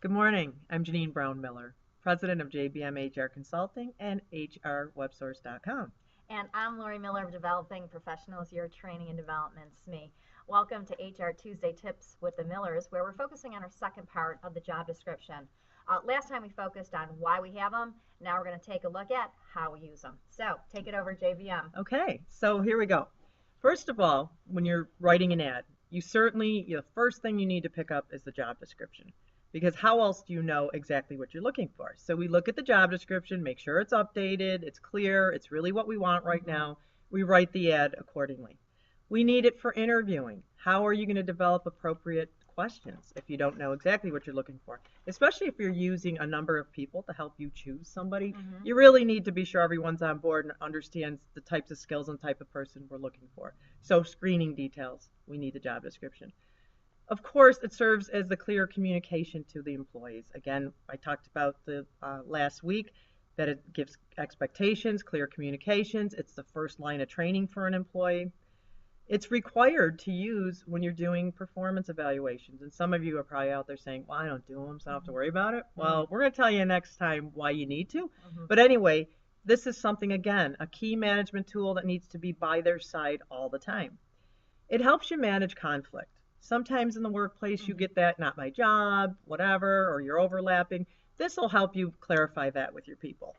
Good morning. I'm Janine Brown Miller, president of JBM HR Consulting and HRWebsource.com. And I'm Lori Miller of Developing Professionals, your training and development SME. Welcome to HR Tuesday Tips with the Millers, where we're focusing on our second part of the job description. Last time we focused on why we have them. Now we're going to take a look at how we use them. So take it over, JBM. Okay, so here we go. First of all, when you're writing an ad, the first thing you need to pick up is the job description. Because how else do you know exactly what you're looking for? So we look at the job description, make sure it's updated, it's clear, it's really what we want right now. We write the ad accordingly. We need it for interviewing. How are you going to develop appropriate questions if you don't know exactly what you're looking for? Especially if you're using a number of people to help you choose somebody, you really need to be sure everyone's on board and understands the types of skills and type of person we're looking for. So screening details, we need the job description. Of course, it serves as the clear communication to the employees. Again, I talked about the last week that it gives expectations, clear communications. It's the first line of training for an employee. It's required to use when you're doing performance evaluations. And some of you are probably out there saying, well, I don't do them, so I don't have to worry about it. Well, we're going to tell you next time why you need to. But anyway, this is something, again, a key management tool that needs to be by their side all the time. It helps you manage conflict. Sometimes in the workplace you get that, not my job, whatever, or you're overlapping. This will help you clarify that with your people.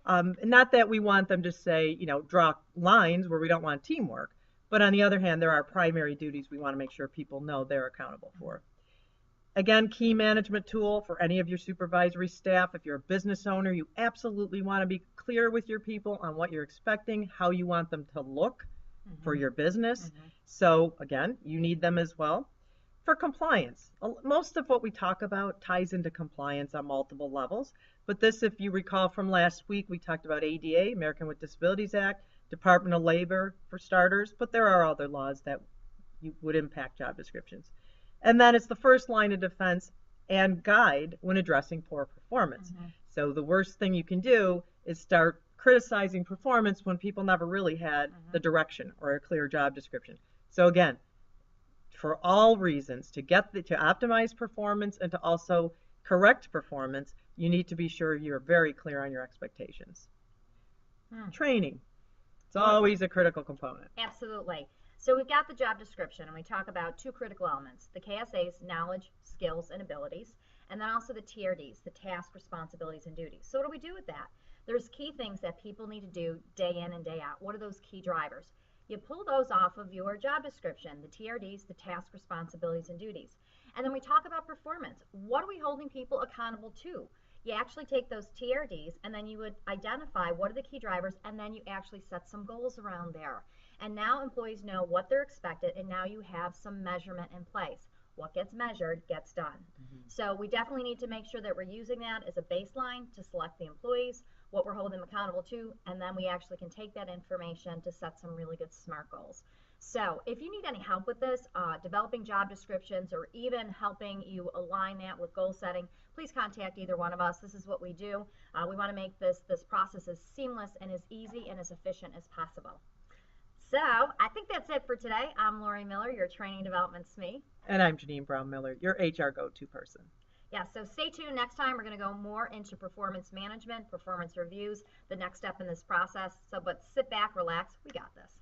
Not that we want them to say, draw lines where we don't want teamwork, but on the other hand, there are primary duties we want to make sure people know they're accountable for. Again, key management tool for any of your supervisory staff. If you're a business owner, you absolutely want to be clear with your people on what you're expecting, how you want them to look for your business. So again, you need them as well. For compliance, most of what we talk about ties into compliance on multiple levels. But this, if you recall from last week, we talked about ADA, American with Disabilities Act, Department of Labor for starters, but there are other laws that would impact job descriptions. And then it's the first line of defense and guide when addressing poor performance. So the worst thing you can do is start criticizing performance when people never really had the direction or a clear job description. So again, for all reasons, to optimize performance and to also correct performance, you need to be sure you're very clear on your expectations. Training. It's always a critical component. Absolutely. So we've got the job description, and we talk about two critical elements: the KSA's knowledge, skills, and abilities, and then also the TRDs, the task, responsibilities, and duties. So what do we do with that? There's key things that people need to do day in and day out. What are those key drivers? You pull those off of your job description, the TRDs, the task, responsibilities, and duties. And then we talk about performance. What are we holding people accountable to? You actually take those TRDs and then you would identify what are the key drivers, and then you actually set some goals around there. And now employees know what they're expected, and now you have some measurement in place. What gets measured gets done. So we definitely need to make sure that we're using that as a baseline to select the employees, what we're holding them accountable to, and then we actually can take that information to set some really good SMART goals. So if you need any help with this, developing job descriptions or even helping you align that with goal setting, please contact either one of us. This is what we do. We want to make this process as seamless and as easy and as efficient as possible. So I think that's it for today. I'm Lori Miller, your training and development SME. And I'm Janine Brown Miller, your HR go-to person. Yeah, so stay tuned. Next time we're going to go more into performance management, performance reviews, the next step in this process. But sit back, relax. We got this.